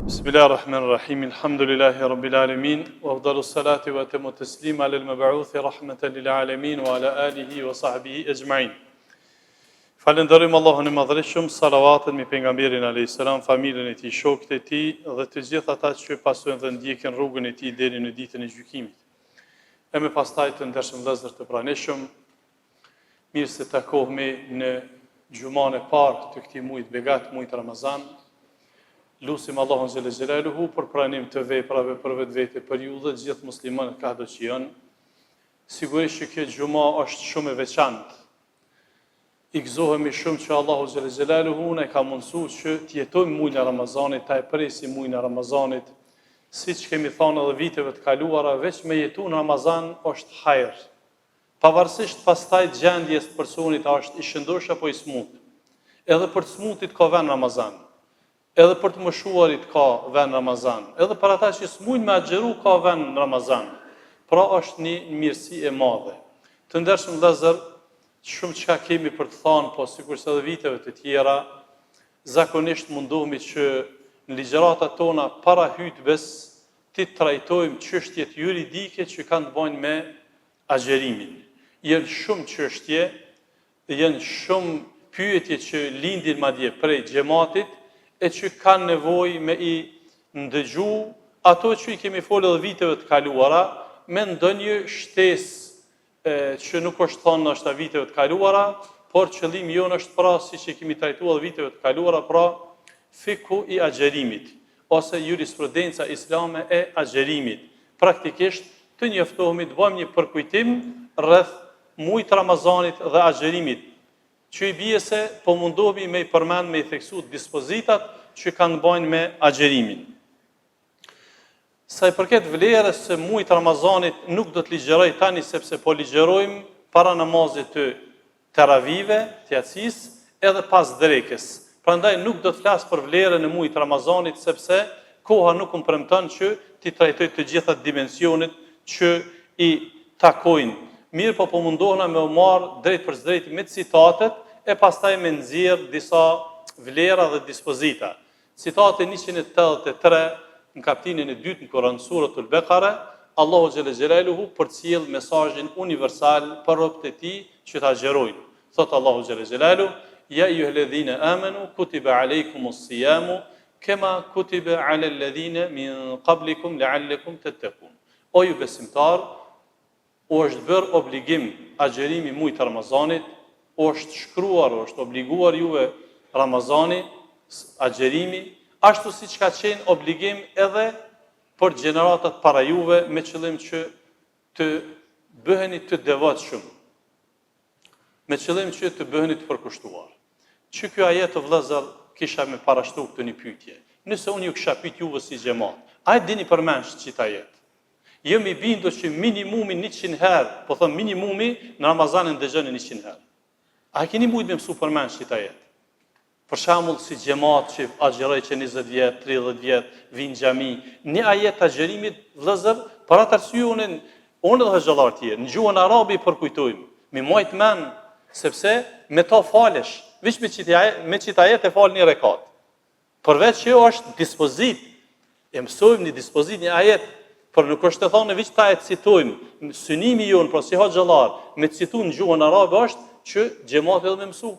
Bismillahirrahmanirrahim. Alhamdulillahi rabbil alamin wa afdalus salati wa atamu taslim ala al-mab'uth rahmatan lil alamin wa ala alihi wa sahbihi ajma'in. Falenderojmë Allahun e Madhërisht, salavatën me pejgamberin alayhis salam, familjen e tij, shokët e tij dhe të gjithë ata që pasojnë dhe ndjekin rrugën e tij deri në ditën e gjykimit. E me pastaj të ndershëm vëllezër të pranishëm, mirë se takohemi në xhuman e parë të këtij muaji begat, muajit Ramazan. Lusim Allahun xhel xelaluhu për pranim të veprave për vetvete për ju dhe gjithë muslimanët ka do që janë. Sigurisht që kjo xhuma është shumë e veçantë. I gëzohemi shumë që Allahu xhel xelaluhu na ka mundsuar që të jetojmë muajin e Ramazanit, ta e presim muajin e Ramazanit, siç kemi thënë edhe viteve të kaluara, veç me jetu në Ramazan është hajër. Pavarësisht pastaj gjendjes të personit a është i shëndosh apo i smut. Edhe për të smutit ka vend Ramazan. Edhe për të moshuarit ka vend Ramazan. Edhe për ata që s'mujnë me agjëru ka vend Ramazan. Pra është një mirësi e madhe. Të ndershëm vëllezër, shumë çka kemi për të thënë, po sigurisht edhe viteve të tjera, zakonisht mundohemi që në ligjëratat tona para hutbes të trajtojmë çështjet juridike që kanë të bëjnë me agjërimin. Janë shumë çështje, janë shumë pyetje që lindin madje prej xhamatit, e që kanë nevojë me i ndëgju ato që i kemi folë edhe viteve të kaluara, me ndonjë shtesë që nuk është thonë është viteve të kaluara, por qëllimi jonë është pra, si që kemi trajtuar viteve të kaluara, pra fiku i agjerimit, ose jurisprudenca islame e agjerimit. Praktikisht të njoftohemi të bëjmë një përkujtim rreth muajit Ramazanit dhe agjerimit, që i bie se po mundohemi me i përmend me i theksu dispozitat që kanë bëjnë me agjerimin. Sa i përket vlerës së muajit Ramazanit nuk do të ligjëroj tani sepse po ligjërojmë para namazit të teravive, të yatsis, edhe pas drekës. Prandaj nuk do të flas për vlerën e muajit Ramazanit sepse koha nuk më premton që t'i trajtoj të gjitha dimensionet që i takojnë. Mirë po mundohna me u marr drejt për drejt me citatet e pastaj me nxjerr disa vlera dhe dispozita. Citate 183 në kapitullin e 2 në Kur'an suratul Beqara, Allahu xhelle xhelaluhu përcjell mesazhin universal për robët e tij që ta agjerojnë. Thot Allahu xhelle xhelaluhu: "Ya ayyuhalladhina amanu kutiba alaykumus siyamu kama kutiba alal ladhina min qablikum la'allakum tattaqun." O ju besimtar, u është bërë obligim agjerimi muajit Ramazanit, është shkruar, është obliguar juve Ramazani, agjerimi, ashtu si që ka qenë obligim edhe për gjeneratat para juve, me qëllim që të bëheni të devotshëm, me qëllim që të bëheni të përkushtuar. Që kjo ajet të vëllezër kisha me parashtu këtë një pyetje. Nëse unë ju kisha pyet juve si xhamat, a e dini përmend çita ajet? Jemi bindur që minimumi 100 herë, po them minimumi në Ramazanin dëgjoni 100 herë. A keni mujtë me mësu përmend çita ajet? Për shembull si xhamat që agjeroj që 20 vjet, 30 vjet, vinë xhami, një ajet agjerimit vëllezër, për atë arsye unë dhe xhallar tjerë, në gjuhën arabe i përkujtojmë, me mojt men, sepse me ta falesh, veç me çita ajet e fal një rekat. Përveç që është dispozit, e mësojmë një dispozit, një ajet, për nuk është të thonë veç ta e citojmë, synimi jonë, pra si xhallar, me citu në gjuhën arabe është që xhamati edhe me mësu.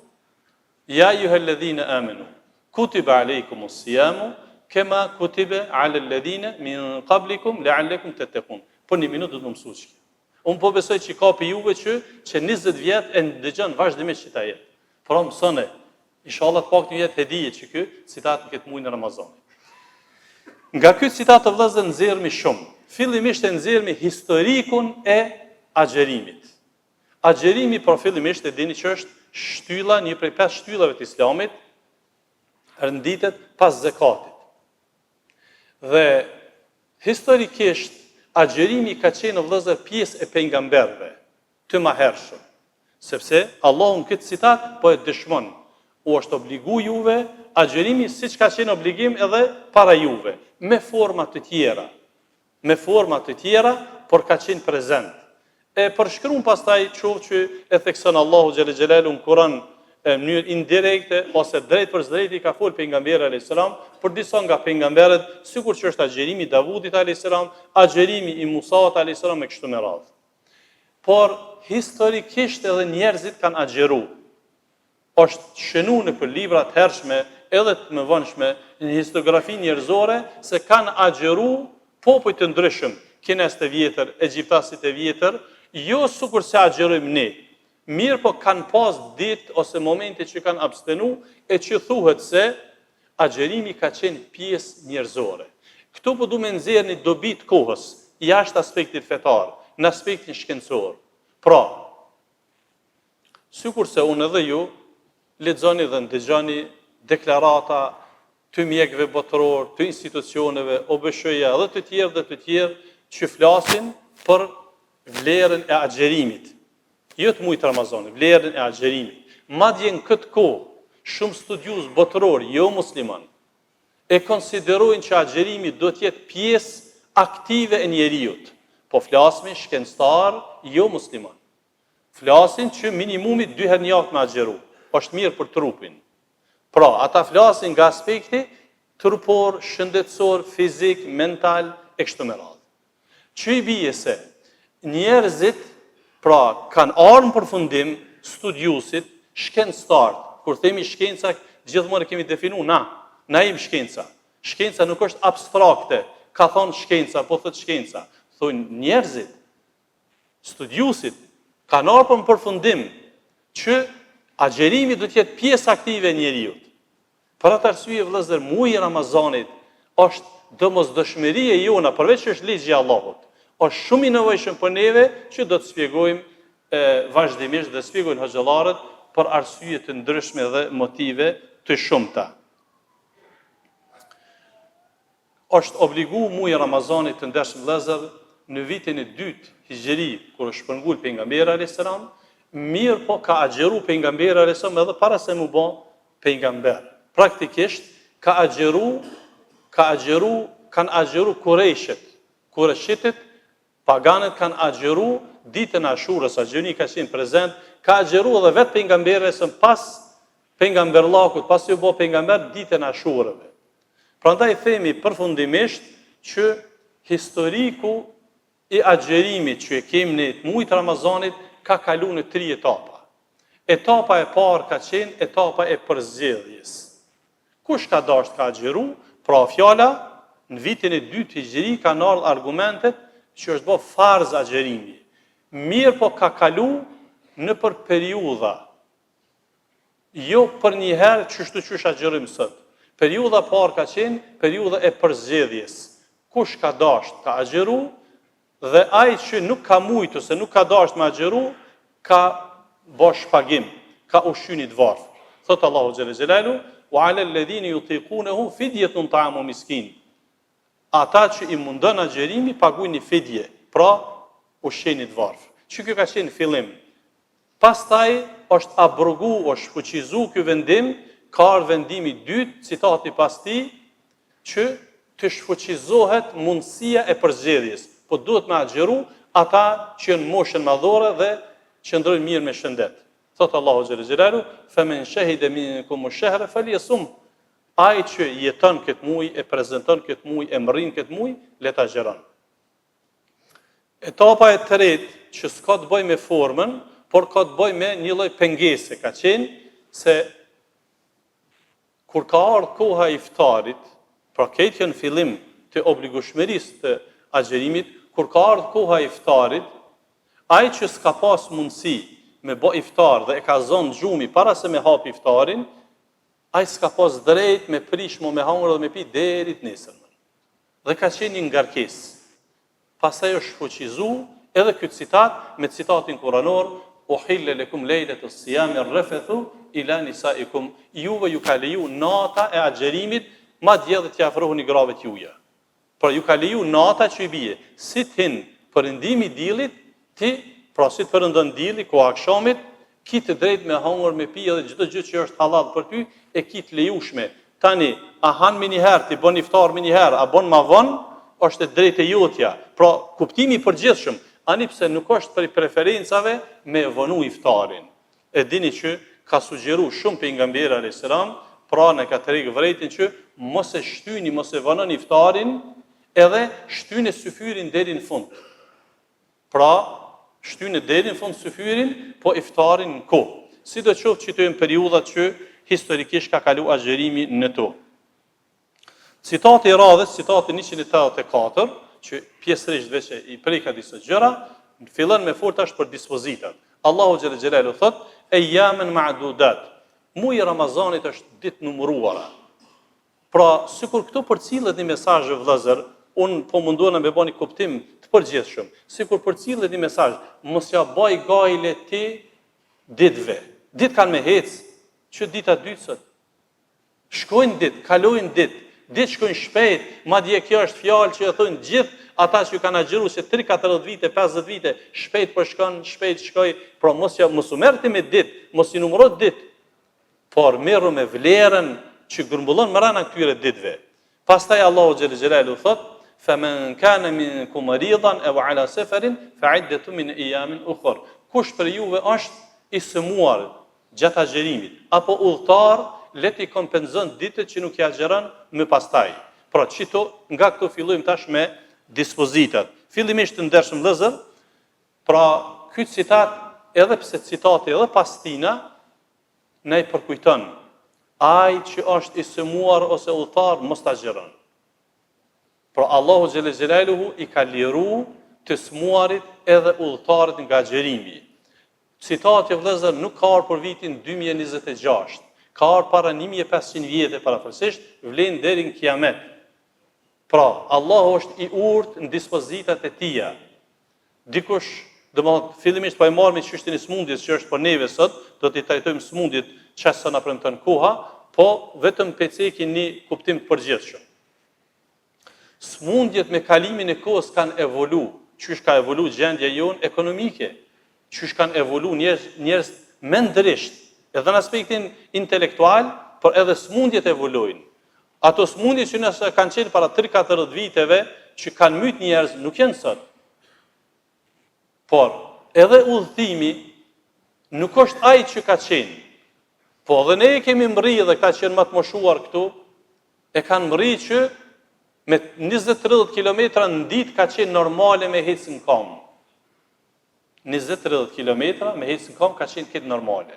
Ja ayyuhalladhina amanu kutiba alaykumus siyamu kama kutiba alal ladhina min qablikum la'allakum tattaqun. Po një minutë do të mësoj çka. Unë po besoj që ka për juve që 20 vjet e dëgjon vazhdimisht çita jetë. Pra mësoni. Inshallah të pak një jetë hedije që ky citat në këtë muaj në Ramazan. Nga ky citat të vëllezër nxjerrmi shumë. Fillimisht e nxjerrmi historikun e agjerimit. Agjerimi për fillimisht e dini që është shtylla, një prej 5 shtyllave të Islamit, renditet pas zakatit. Dhe historikisht agjerimi ka qenë vëllezër pjesë e pejgamberëve të mëhershëm, sepse Allahu në këtë citat po e dëshmon, u është obligu juve agjerimi siç ka qenë obligim edhe para juve, me forma të tjera, por ka qenë prezent. E përshkruan pastaj qoftë që e thekson Allahu xhelle xhelalu në Kur'an në mënyrë indirekte ose drejt për drejt I ka folë pejgamberi alayhis salam për disa nga pejgamberët, sikur që është agjerimi I Davudit alayhis salam, agjerimi I Musait alayhis salam e kështu me radhë. Por historikisht edhe njerëzit kanë agjeru. Është shënuar në për libra të hershme edhe të mëvonshme në historiografi njerëzore se kanë agjeru popujt të ndryshëm, kinez të vjetër, egjiptasit të vjetër, jo sikur se agjerojmë ne. Mirë po kanë pas ditë ose momente që kanë abstenu e që thuhet se agjerimi ka qenë pjesë njerëzore. Këtu po du me nxjerrë një dobi të kohës, jashtë aspektit fetar, në aspektin shkencor. Pra, sikur se unë edhe ju, lexoni dhe ndëgjoni deklarata të mjekëve botëror, të institucioneve, OBSH-ja dhe të tjerë që flasin për vlerën e agjerimit. Jo të mujtë Ramazanit, vlerën e agjerimit. Madje në këtë kohë, shumë studiues botëror, jo musliman, e konsiderojnë që agjerimi do të jetë pjesë aktive e njeriut. Po flasin shkencëtar, jo musliman. Flasin që minimumi 2 herë në javë me agjeru. Është mirë për trupin. Pra, ata flasin nga aspekti trupor, shëndetësor, fizik, mental, e kështu me radhë. Që I bie se njerëzit, pra, kanë ardhur në përfundim studiusit, shkencëtar. Kur themi shkenca, gjithmonë kemi definu na jemi shkenca. Shkenca nuk është abstrakte, ka thonë shkenca, po thot shkenca. Thonë njerëzit, studiusit, kanë ardhur në përfundim që agjerimi do të jetë pjesë aktive e njeriut. Për atë arsye vëllezër, muaji I Ramazanit është domosdoshmëria jona, përveç që është ligji I Allahut. Është shumë I nevojshëm për neve që do të shpjegojmë vazhdimisht dhe shpjegojnë hoxhallarët për arsye të ndryshme dhe motive të shumta. Është obligu muaji I Ramazanit të ndershëm vëllezër në vitin e 2 Hijri, kur është shpërngul pejgamberi alayhis salam, mirë po ka agjeru pejgamberi alayhis salam edhe para se mu bë pejgamber. Praktikisht kanë agjeru Kureshit, paganët kanë agjeru ditën e Ashurës, agjerimi ka qenë prezent, ka agjeru edhe vetë pejgamberi pas pejgamberllakut, pas u bë pejgamber ditën e Ashurëve. Prandaj themi përfundimisht që historiku I agjerimit që e kemi në muajin e Ramazanit ka kalu në 3 etapa. Etapa e parë ka qenë etapa e përzgjedhjes. Kush ka dashur ka agjeru, pra fjala, në vitin e 2 Hijri kanë ardhur argumentet që është bë farz agjerimi. Mirë po ka kalu në për periudha. Jo për një herë çështë agjerim sot. Periudha parë ka qenë periudha e përzgjedhjes. Kush ka dashur ka agjeru, dhe ai që nuk ka mujtë ose nuk ka dashur me agjeru, ka bë shpagim, ka ushqyer të varfër. Thot Allahu xhelle xhelalu, wa 'ala alladhina yutiqunahu fidyatun ta'amu miskin. Ata që I mundon agjerimi paguajnë fidje, pra ushqjen të varfër. Që kjo ka qenë fillim. Pastaj është abrogu, është fuqizu ky vendim, ka ardhur vendimi I dytë, citati pas tij, që të shfuqizohet mundësia e përzgjedhjes. Po duhet me agjeru ata që janë moshën madhore dhe qëndrojnë mirë me shëndet. Thot Allahu xhelle xhelalu, "Faman shahida minkum ash-shahra falyasum." Ai që jeton këtë muaj, e prezanton këtë muaj, e mërrin këtë muaj, le ta agjeron. Etapa e tretë që s'ka të bëjë me formën, por ka të bëjë me një lloj pengese, ka qenë se kur ka ardhur koha e iftarit, pra këtë janë fillim të obligueshmërisë të agjerimit, kur ka ardhur koha e iftarit, ai që s'ka pas mundësi me bë iftar dhe e ka zonë gjumi para se me hap iftarin, ai s'ka pas drejt me prishmo, me hangër dhe me pi deri të nesërmen. Dhe ka qenë një ngarkesë. Pastaj është fuqizu edhe ky citat me citatin kuranor, "Uhilla lakum laylatus siyami ar-rafathu ila nisaikum." Juve ju ka leju nata e agjerimit, madje edhe t'ia afrohuni grave t'juja. Pra ju ka leju nata që I bie, si t'hin përëndimi I diellit, ti, pra si të përëndon dielli, ku akshamit, ki të drejt me hangër, me pi edhe çdo gjë që është halal për ty, e ki të lejushme. Tani, a han me një herë, ti bën iftar me një herë, a bën ma vonë, është e drejtë e jotja. Pra, kuptimi I përgjithshëm, ani pse nuk është për preferencave me vonu iftarin. E dini që ka sugjeru shumë pejgamberi alayhis salam, pra në ka tregë vërejtin që mos e shtyni, mos e vënoni iftarin, edhe shtyni syfyrin deri në fund. Pra, shtyni deri në fund syfyrin, po iftarin në kohë. Sidoqoftë që të jenë periudhat që historikisht ka kalu agjerimi në to. Citati i radhës, citati 184, që pjesërisht veç i preka disa gjëra, fillon me fort tash për dispozitat. Allahu xhalla xhelalu thot: "Ayyaman ma'dudat." Muji i Ramazanit është ditë numëruara. Pra, sikur këtu përcillet një mesazh vëllazër, un po munduam me bëni kuptim të përgjithshëm. Sikur përcillet një mesazh, mos ja baj gajle ti ditëve. Ditë kanë me hec, që dita dytë sot. Shkojnë ditë, kalojnë ditë. Ditë shkojnë shpejt, madje kjo është fjalë që e thonë gjithë ata që kanë agjëruar se 30-40 vite, 50 vite, shpejt po shkon, shpejt shkoj, pra mos u merrti me ditë, mos i numëro ditë, por merru me vlerën që grumbullon brenda këtyre ditëve. Pastaj Allahu xhel xelalu thot: "Faman kana minkum maridan aw ala safarin fa'iddatun min ayamin ukhra." Kush për juve është i sëmuar gjatë agjerimit apo udhëtar, leti kompenzon ditët që nuk i agjeron më pastaj. Pra, çito nga këtu fillojmë tash me dispozitat. Fillimisht të ndershëm vëllezër, pra ky citat, edhe pse citati edhe pastina ne i përkujton. Ai që është i sëmuar ose udhëtar mos ta agjeron. Pra Allahu xhelle xhelaluhu i ka liru të smuarit edhe udhëtarit nga agjerimi. Citati vëllezër nuk ka ardhur për vitin 2026. Ka ardhur para 1500 vjetë parafërsisht, vlen deri në kiamet. Pra, Allahu është i urtë në dispozitat e tija. Dikush, domethënë fillimisht po e marrim çështjen e smundjes që është për neve sot, do t'i trajtojmë smundjet çfarë sa na premton koha, po vetëm pecekin një kuptim të përgjithshëm. Smundjet me kalimin e kohës kanë evolu, çysh ka evolu gjendja jonë ekonomike, çysh kanë evolu njerëz mendërisht, edhe në aspektin intelektual, por edhe smundjet evolojnë. Ato smundje që nëse kanë qenë para 30-40 viteve, që kanë myt njerëz, nuk janë sot. Por, edhe udhëtimi nuk është ai që ka qenë. Po, dhe ne kemi mri dhe ka qenë më të moshuar këtu, e kanë mri që me 20-30 km në ditë ka qenë normale me hecë në kam. 20-30 km me hecë në kam ka qenë këtë normale.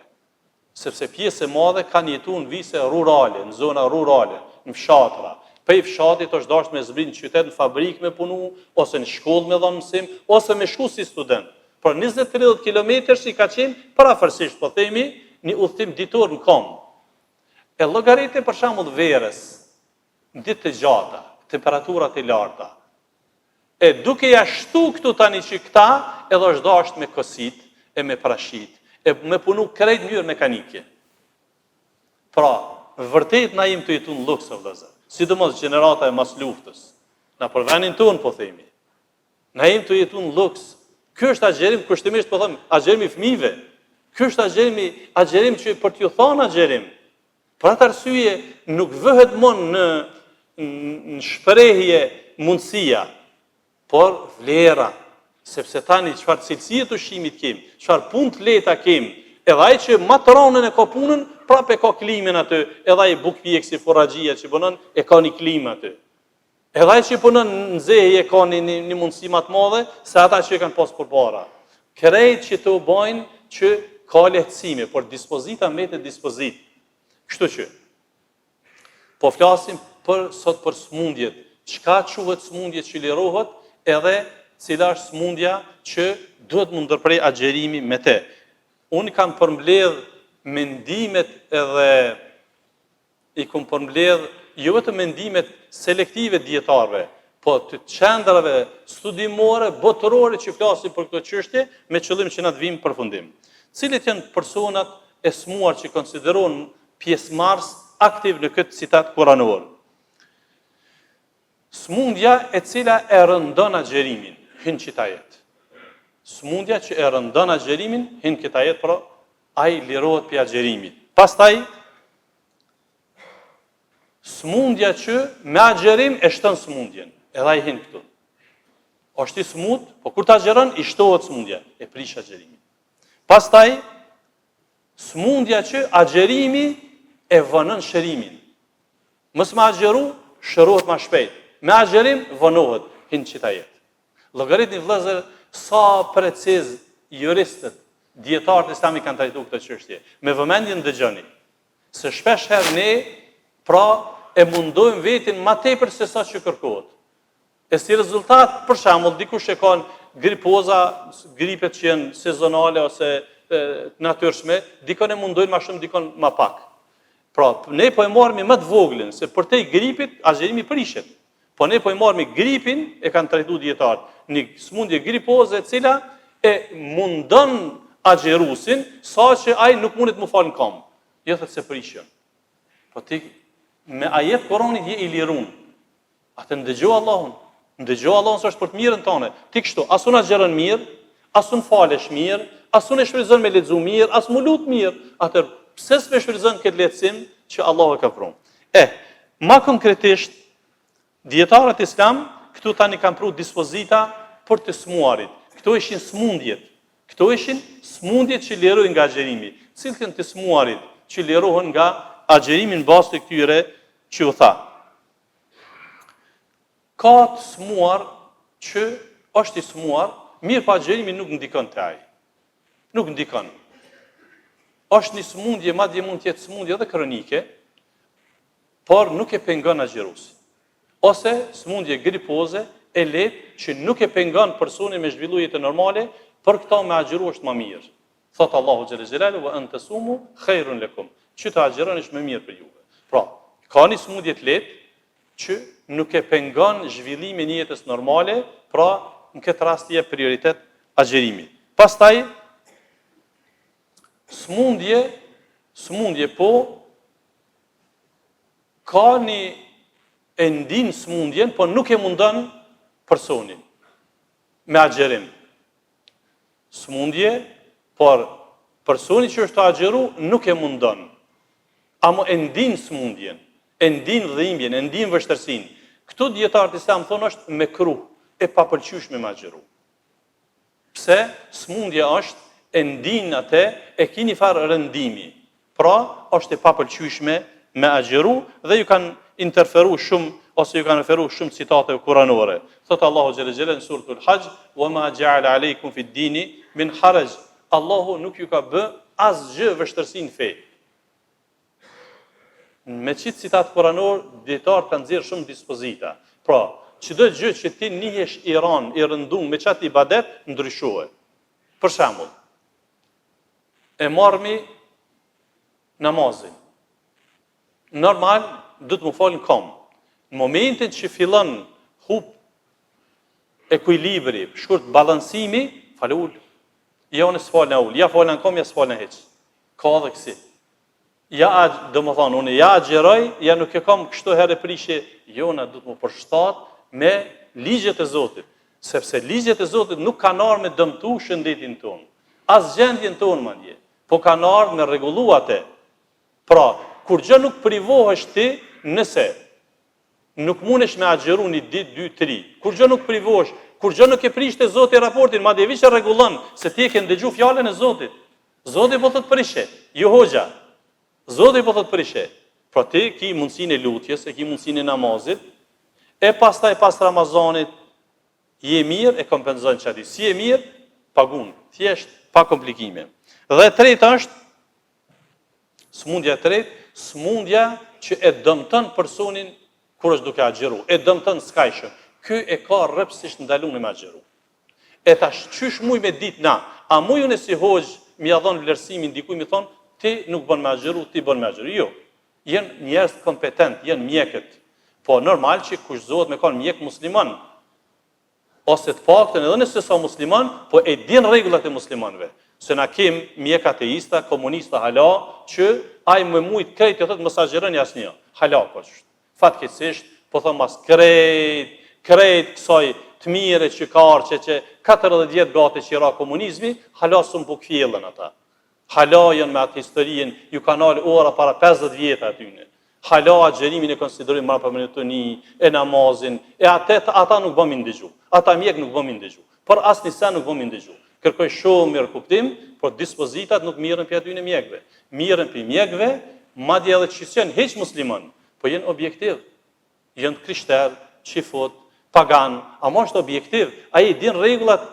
Sepse pjesë e madhe kanë jetu në vise rurale, në zona rurale, në fshatra. Pej fshatit është dashur me zbrit në qytet, në fabrik me punu, ose në shkollë me dhënë mësim, ose me shku si student. Por 20-30 km i ka qenë parafërsisht, po themi, një udhëtim ditor në kom. E llogaritë për shembull verës, në ditë të gjata, temperaturat e larta. E duke ja shtu këtu tani që këta, edhe është dashur me kosit, e me prashit, e me punu krejt mënyrë mekanike. Pra, vërtet na jemi të jetu në luks, vëllezër. Sidomos gjenerata e mas luftës. Na për vendin tonë, po themi. Na jemi të jetu në luks. Ky është agjerim, kushtimisht po them, agjerim i fëmijëve. Ky është agjerim që për t'ju thënë agjerim. Për atë arsye nuk vëhet më në shprehje mundësia, por vlera. Sepse tani çfarë cilësie të ushqimit kemi, çfarë punë të lehta kemi, edhe ai që matronën e ka punën, prapë ka klimën aty, edhe ai bukpjeksi forraxhia që punon e ka një klimë aty. Edhe ai që punon në zehje ka një mundësi më të madhe se ata që kanë pas përpara. Krejt që të bëjnë që ka lehtësime, por dispozita mbetet dispozit. Kështu që po flasim sot për smundjet. Çka quhet smundjet që lirohet, edhe cila është smundja që duhet më ndërprej agjerimi me te. Unë kam përmbledh mendimet edhe i kam përmbledh jo vetëm mendimet selektive dietarëve, po të qendrave studimore, botërore që flasin për këtë çështje me qëllim që na të vijmë në përfundim. Cilit janë personat e smuar që konsiderohen pjesëmarrës aktiv në këtë citat kuranor? Smundja e cila e rëndon agjerimin, hyn qita jetë. Smundja që e rëndon agjerimin, hyn këta jetë, pra ai lirohet për agjerimit. Pastaj, smundja që me agjerim e shton smundjen, edhe ai hyn këtu. Është i smut, po kur ta agjeron, i shtohet smundja, e prish agjerimin. Pastaj, Smundja që agjerimi e vënën shërimin. Mos me agjeru, shërohet ma shpejt. Me agjerim, vënohet, hinë qita jetë. Llogaritni vëllezër, sa preciz juristët, dietarët islami kanë trajtuar këtë çështje. Me vëmendjen dëgjoni. Se shpesh herë ne pra e mundojmë vetin më tepër se sa që kërkohet. E si rezultat, për shembull, dikush e ka gripoza, gripet që janë sezonale ose natyrshme, dikon e mundojnë më shumë, dikon më pak. Pra, ne po e marrim më të voglën, se për te gripit agjerimi prishet. Po ne po e marrim gripin, e kanë trajtuar dietarët, një smundje gripoze e cila e mundon agjerusin, sa që ai nuk mundet më falë në kam. Jo thot se prishën. Po ti me ajet Kuranit je i lirun. Atë ndëgjoj Allahun. Ndëgjoj Allahun se është për të mirën tonë. Ti kështu, as unë agjeron mirë, as unë falesh mirë, as unë e shfryzon me lexu mirë, as më lut mirë. Atë pse s'me shfryzon këtë lehtësim që Allahu e ka prunë. Ma konkretisht, dietarët islam këtu tani kanë pru dispozita për të smuarit. Këto ishin smundjet. Këto ishin smundjet që lirojnë nga agjerimi. Cilën të smuarit që lirohen nga agjerimi në bazë të këtyre që u tha. Ka të smuar që është i smuar, mirë pa agjerimi nuk ndikon të ai. Nuk ndikon. Është një smundje, madje mund të jetë smundje edhe kronike, por nuk e pengon agjerusin. Ose smundje gripoze e lehtë që nuk e pengon personin me zhvillu jetë normale, për këta me agjeru është më mirë. Thotë Allahu xhelle xhelalu wa an tasumu khairun lakum. Që të agjeroni është më mirë për juve. Pra, ka një smundje të lehtë që nuk e pengon zhvillimin e jetës normale, pra në këtë rast je prioritet agjerimi. Pastaj smundje po ka një e ndin smundjen, po nuk e mundon personin me agjerim. Smundje, por personi që është të agjeru nuk e mundon. Amo e ndin smundjen, e ndin dhimbjen, e ndin vështërsin. Këtu dietarët islam thonë është me kruh, e papëlqyeshme me agjeru. Pse? Smundja është e ndin atë, e ki një farë rëndimi. Pra, është e papëlqyeshme me agjeru dhe ju kanë interferu shumë, ose ju kanë referu shumë citate kuranore. Thotë Allahu xhelle xhelalu në suratul Hajj, "Wa ma ja'ala alaykum fi d-dini min haraj." Allahu nuk ju ka bë asgjë vështërsi në fe. Me qitë citat kuranor, dietarët kanë nxjerrë shumë dispozita. Pra, çdo gjë që ti njihesh i rëndum me çat ibadet, ndryshohet. Për shembull, e marrmi namazin. Normal, do të më falën kom. Në momentin që fillon hub ekuilibri, shkurt balancimi, falë ul. Ja unë s'falën ul, ja falën kom, ja s'falën hiç. Ka edhe kësi. Ja, do më thonë, unë ja agjeroj, ja nuk e kam kështu herë prishje, jo në du të më përshtat me ligjet e Zotit. Sepse ligjet e Zotit nuk kanë ardhur me dëmtu shëndetin tonë. As gjendjen tonë mandje, po kanë ardhur me rregullu atë. Pra, kur gjë nuk privohesh ti, nëse nuk mundesh me agjeru një ditë, 2, 3. Kur gjë nuk privohesh, kur gjë nuk e prishte Zoti raportin, madje vish e rregullon se ti e ke ndëgju fjalën e Zotit. Zoti po thotë prishe, jo hoxha. Zoti po thotë prishe. Pra ti ki mundësinë e lutjes, e ki mundësinë e namazit, e pastaj pas Ramazanit je mirë, e kompenzon çati. Si je mirë, pagun, thjesht pa komplikime. Dhe e treta është smundja e tretë, smundja që e dëmton personin kur është duke agjeru, e dëmton skajshëm. Ky e ka rrepsisht ndaluar me agjeru. E tash qysh muj me dit na, a muj unë si hoxh mi ia dhon vlerësimin dikuj mi thon ti nuk bën me agjeru, ti bën me agjeru. Jo. Janë njerëz kompetent, janë mjekët. Po normal që kushtohet me kon mjek musliman. Ose të paktën edhe nëse sa musliman, po e din rregullat e muslimanëve. Se na kem mjek ateista, komunista hala, që ai më mujt krejt e thotë mos agjeroni asnjë. Hala po është. Fatkeqësisht, po thon mas krejt kësaj të mire që ka arqe që 40 vjet gati që ra komunizmi, hala sun po kfjellën ata. Hala janë me atë historien, ju kanë ardhur ora para 50 vjet atyne. Hala agjerimin e konsiderojnë marrë për monotoni, e namazin, e ata nuk bëmin ndëgju. Ata mjek nuk bëmin ndëgju. Por asnjë sa nuk bëmin ndëgju. kërkoj shumë mirë kuptim, por dispozitat nuk mirën për aty në mjekëve. Mirën për mjekëve, madje edhe që janë hiç musliman, po janë objektiv. Janë krishterë, çifut, pagan, ama është objektiv. Ai din rregullat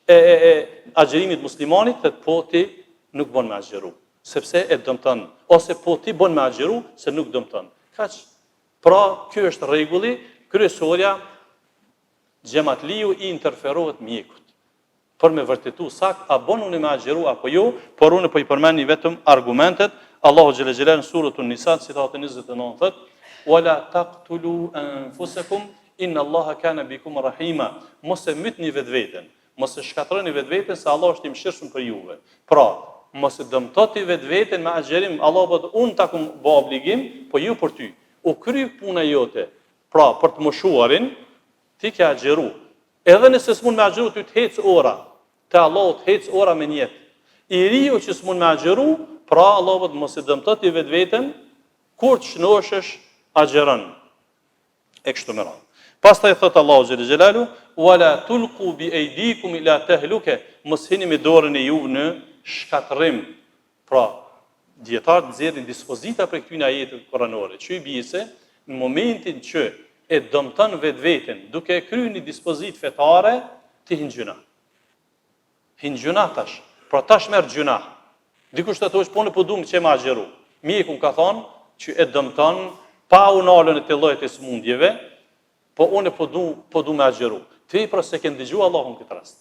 e agjerimit muslimanit, dhe po ti nuk bën me agjeru, sepse e dëmton, ose po ti bën me agjeru se nuk dëmton. Kaq. Pra, ky është rregulli kryesorja, xhamatliu i interferohet mjekut. Për me vërtetu sakt, a bën unë me agjeru apo jo, por unë po i përmendni vetëm argumentet. Allahu xhela xhelal në surën Nisa, citatën 29 thotë: "Wala taqtulu anfusakum inna Allaha kana bikum rahima." Mos e mytni vetveten, mos e shkatroni vetveten se Allah është i mëshirshëm për juve. Pra, mos e dëmtoni vetveten me agjerim. Allah thotë unë ta kum bë obligim, po ju për ty. U kry puna jote. Pra, për të moshuarin, ti ke agjeru. Edhe nëse s'mund me agjeru, ty të hec ora. Te Allah të hec ora me njetë. I riu që s'mund me agjeru, pra Allah thotë mos e dëmtoni vetveten, kur të shnoshesh agjeron. E kështu me radhë. Pastaj thot Allahu xhel xelalu: "Wala tulqu bi aydikum ila tahluka." Mos hini me dorën e juve në shkatërrim. Pra, dietarët nxjerrin dispozita për këtyre ajeteve kuranore. Që i bie se në momentin që e dëmton vetveten duke kryer një dispozitë fetare, ti hin gjuna. Hin gjuna tash. Pra tash merr gjuna. Dikush të thosh po në po duam që më agjeru. Mjeku ka thonë që e dëmton pa u nalën e të llojit të smundjeve, po unë po du me agjeru. Ti pra se ke ndëgju Allahun këtë rast.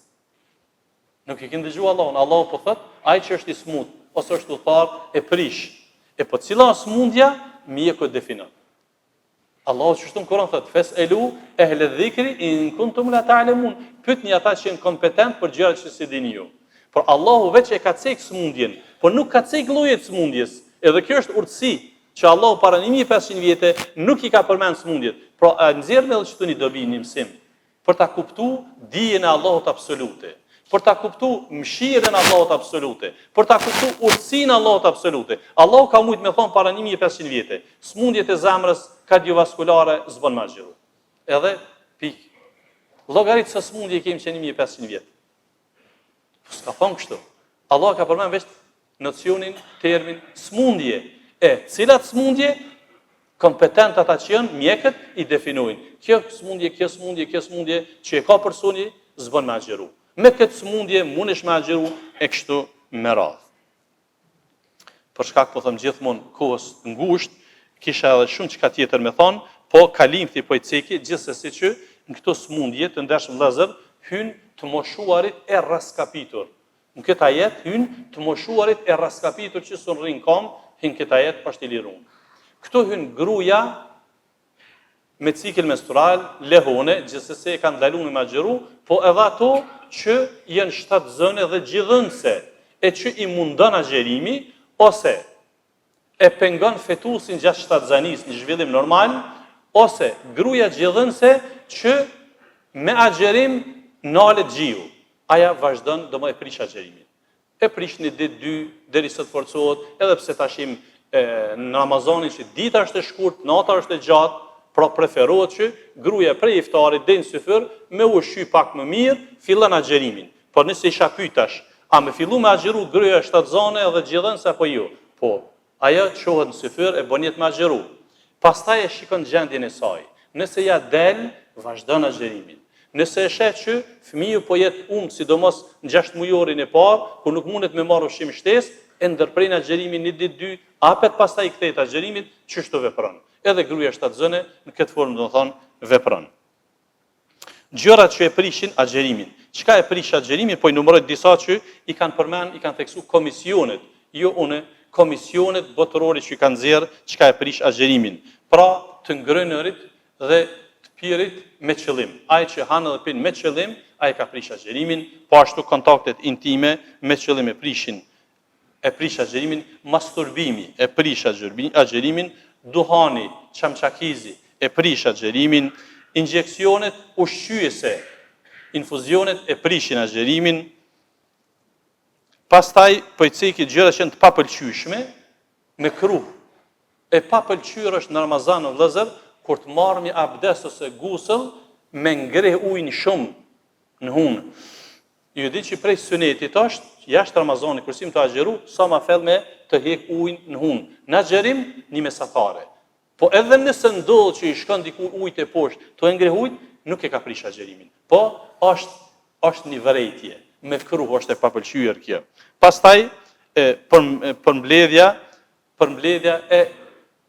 Nuk e ke ndëgju Allahun. Allahu po thot, ai që është i smut, ose është udhëtar, e prish. E po cila smundja, mjeku e definon. Allahu që shtu në Kur'an thot, "Fes'elu ehle dhikri in kuntum la ta'lamun." Pyetni ata që janë kompetent për gjërat që si dini ju. Por Allahu veç e ka cek smundjen, por nuk ka cek llojet smundjes. Edhe kjo është urtësi që Allahu para 1500 vjetë nuk i ka përmend smundjet. Pra, nxjerrni edhe çtu një dobi, një mësim, për ta kuptuar dijen e Allahut absolute, për ta kuptuar mëshirën e Allahut absolute, për ta kuptuar urtësinë e Allahut absolute. Allahu ka mujt me thon para 1500 vjetë, smundjet e zemrës kardiovaskulare s'bën më agjeru. Edhe pik. Llogarit sa smundje kemi që 1500 vjetë. S'ka thon kështu. Allah ka përmend vetë nocionin, termin smundje. Cilat smundje? Kompetent ata që janë mjekët i definojnë. Kjo smundje që e ka personi s'bën me agjeru. Me këtë smundje mundesh me agjeru e kështu me radhë. Për shkak po them gjithmonë kohës ngushtë, kisha edhe shumë çka tjetër me thon, po kalimthi po i ceki gjithsesi që në këto smundje të ndershëm vëllezër hyn të moshuarit e raskapitur. Në këtë ajet hyn të moshuarit e raskapitur që sun rrin kam, hyn këtë ajet pa shtilirun. Këtu hyn gruaja me cikël menstrual, lehone, gjithsesi e kanë ndaluar me agjeru, po edhe ato që janë shtatzëne dhe gjithënse, e që i mundon agjerimi, ose e pengon fetusin gjatë shtatzanis një zhvillim normal, ose gruaja gjithënse që me agjerim nalet gjiu. Aja vazhdon do më e prish agjerimin. E prish një ditë, dy, deri sa të forcohet, edhe pse tashim në Ramazanin që dita është e shkurt, nata është e gjatë, pra preferohet që gruaja prej iftarit deri në syfër me ushqy pak më mirë, fillon agjerimin. Por nëse isha pyetash, a me fillu me agjeru gruaja shtatzane edhe gjithënse apo jo? Po, ajo çohet në syfër e bën jetë me agjeru. Pastaj e shikon gjendjen e saj. Nëse ja del, vazhdon agjerimin. Nëse e sheh që fëmiu po jetë sidomos në 6 mujorin e parë, ku nuk mundet me marrë ushqim shtesë, e ndërpren agjerimin një ditë dy, apet pastaj i kthehet agjerimin, çështo vepron. Edhe gruaja shtatzëne në këtë formë do të thonë vepron. Gjërat që e prishin agjerimin. Çka e prish agjerimin? Po i numëroj disa që i kanë përmend, i kanë theksu komisionet, jo unë, komisionet botërore që i kanë nxjerr çka e prish agjerimin. Pra, të ngrënërit dhe të pirit me qëllim. Ai që hanë dhe pin me qëllim, ai ka prish agjerimin, po ashtu kontaktet intime me qëllim e prish agjerimin, masturbimi e prish agjerimin, duhani, çamçakizi e prish agjerimin, injeksionet ushqyese, infuzionet e prishin agjerimin. Pastaj po i ceki gjëra që janë të papëlqyeshme me kruh. E papëlqyer është në Ramazan o vëllezër, kur të marrni abdes ose gusëll me ngreh ujin shumë në hunë. Ju di që prej sunetit është, jashtë Ramazanit, kërësim të agjeru, sa ma fell me të hek ujnë në hunë. Në agjerim, një mesatare. Po edhe nëse ndodhë që i shkon diku ujtë e poshtë, të ngre ujtë, nuk e ka prish agjerimin. Po, është një vërejtje. Me kruh është e papëlqyer kjo. Pastaj, për mbledhja e,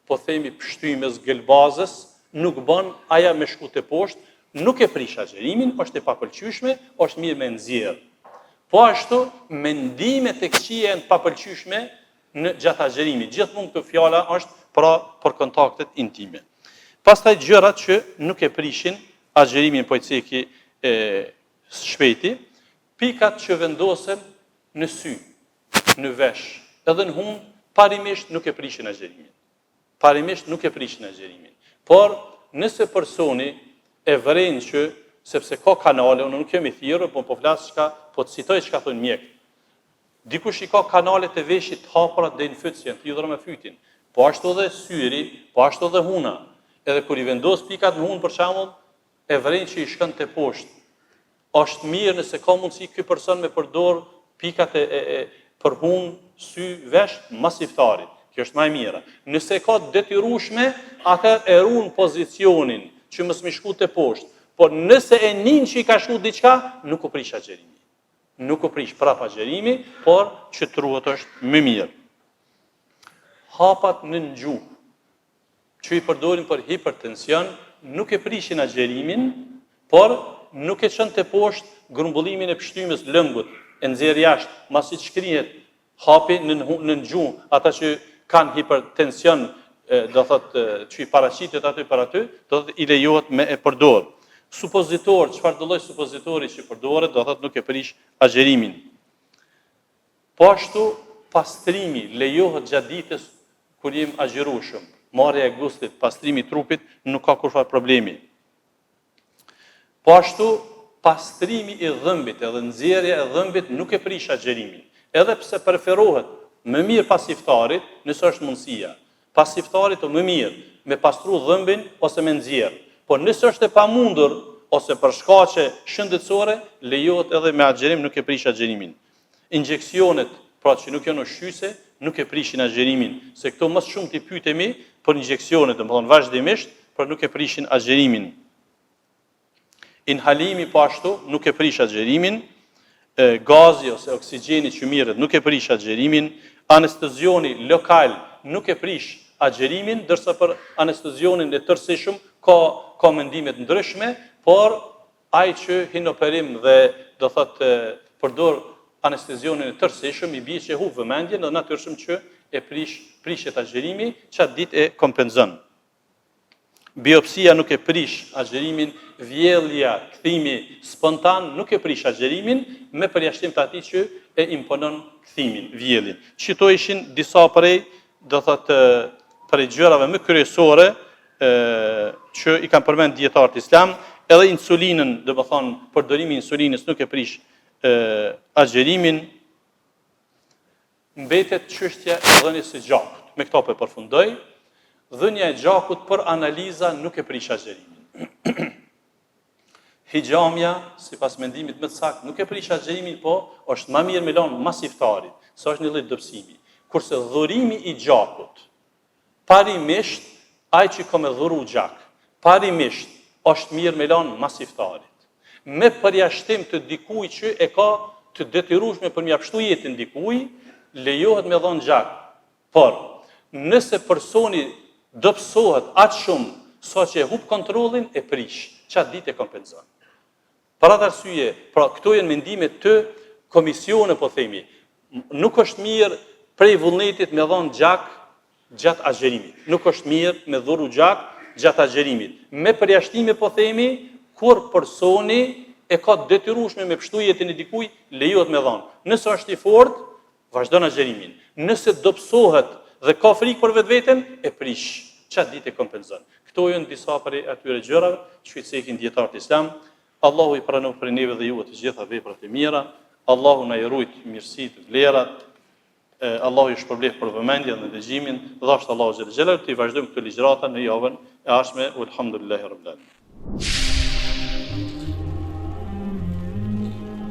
po themi, pështymës gëlbazës, nuk bën aja me shku të poshtë, nuk e prish agjerimin, është e papëlqyeshme, është mirë me nxjerr. Po ashtu, mendimet e këqija janë papëlqyeshme në gjatë agjerimit. Gjithmonë këtë fjala është për kontaktet intime. Pastaj gjërat që nuk e prishin agjerimin po i ceki shpejti, pikat që vendosen në sy, në vesh, edhe në hunë, parimisht nuk e prishin agjerimin. Parimisht nuk e prishin agjerimin. Por, nëse personi e vëren që, sepse ka kanale, unë nuk jam i thirrur, po flas çka, po të citoj çka thon mjek. Dikush i ka kanalet e veshit hapura deri në fytyrë, të hidhur me fytin. Po ashtu edhe syri, po ashtu edhe huna. Edhe kur i vendos pikat në hunë për shembull, e vëren që i shkon te poshtë. Është mirë nëse ka mundësi ky person me përdor pikat për hunë, sy, vesh, mas iftarit. Kjo është më e mira. Nëse ka detyrueshme, atëherë e ruan pozicionin që mos më shku te poshtë. Por nëse e nin që i ka shku diçka, nuk u prish agjerimi. Nuk u prish prap agjerimi, por që truhet është më mirë. Hapat në gjuhë, që i përdorin për hipertension, nuk e prishin agjerimin, por nuk e çon te poshtë grumbullimin e pshtymës lëngut, e nxjerr jashtë, masi shkrihet hapi në gjuhë, ata që kanë hipertension, do thotë që i paraqitet aty për aty, do thotë i lejohet me e përdor. Supozitor, çfarë do lloj supozitori që përdoret, do thotë nuk e prish agjerimin. Po ashtu pastrimi lejohet gjatë ditës kur jemi agjerueshëm. Marrja e gustit, pastrimi i trupit nuk ka kurrë problemi. Po ashtu pastrimi i dhëmbit edhe nxjerrja e dhëmbit nuk e prish agjerimin. Edhe pse preferohet më mirë pas iftarit, nëse është mundësia. Pas iftarit o më mirë me pastru dhëmbin ose me nxjerr. Po nëse është e pamundur ose për shkaqe shëndetësore, lejohet edhe me agjerim, nuk e prish agjerimin. Injeksionet, pra që nuk janë ushqyese, nuk e prishin agjerimin, se këto më shumë t'i pyetemi për injeksionet, domethënë vazhdimisht, por nuk e prishin agjerimin. Inhalimi po ashtu nuk e prish agjerimin, gazi ose oksigjeni që mirret nuk e prish agjerimin, anestezioni lokal nuk e prish agjerimin, ndërsa për anestezionin e tërësishëm ka mendime të ndryshme, por ai që hin operim dhe do thotë përdor anestezionin e tërësishëm i bie që hu vëmendjen dhe natyrisht që e prishet agjerimi, çat ditë e kompenzon. Biopsia nuk e prish agjerimin, vjedhja, kthimi spontan nuk e prish agjerimin, me përjashtim të atij që e imponon kthimin, vjedhjen. Çito ishin disa prej, do thotë, prej gjërave më kryesore që i kanë përmend dietarët islam, edhe insulinën, do të thonë, përdorimi i insulinës nuk e prish agjerimin. Mbetet çështja e dhënies së gjakut. Me këto po përfundoj. Dhënia e gjakut për analiza nuk e prish agjerimin. Hijamja, sipas mendimit më të saktë, nuk e prish agjerimin, po është më mirë me lënë mas iftarit, sa është një lloj dobësimi. Kurse dhurimi i gjakut, parimisht ai që ka me dhuru gjak, parimisht është mirë me lënë mas iftarit. Me përjashtim të dikujt që e ka të detyrueshme për mja pështu jetën dikujt, lejohet me dhënë gjak. Por nëse personi dobësohet aq shumë sa që e hub kontrollin, e prish, çat ditë e kompenzon. Për atë arsye, pra këto janë mendimet të komisione, po themi, nuk është mirë prej vullnetit me dhënë gjak gjatë agjerimit. Nuk është mirë me dhuru gjak gjatë agjerimit. Me përjashtime, po themi, kur personi e ka detyrueshme me pështu jetën e dikujt, lejohet me dhënë. Nëse është i fortë, vazhdon agjerimin. Nëse dobësohet dhe ka frikë për vetveten, e prish, çat ditë e kompenzon. Këto janë disa prej atyre gjërave që i cekin dietarët islam. Allahu i pranoj për neve dhe juve të gjitha veprat e mira. Allahu na i rujt mirësitë, vlerat. Allahu i shpërblet për vëmendjen dhe dëgjimin. Dashur Allahu xhel xhelal, të vazhdojmë këtë ligjërata në javën e ardhshme. Elhamdulillahi rabbil alamin.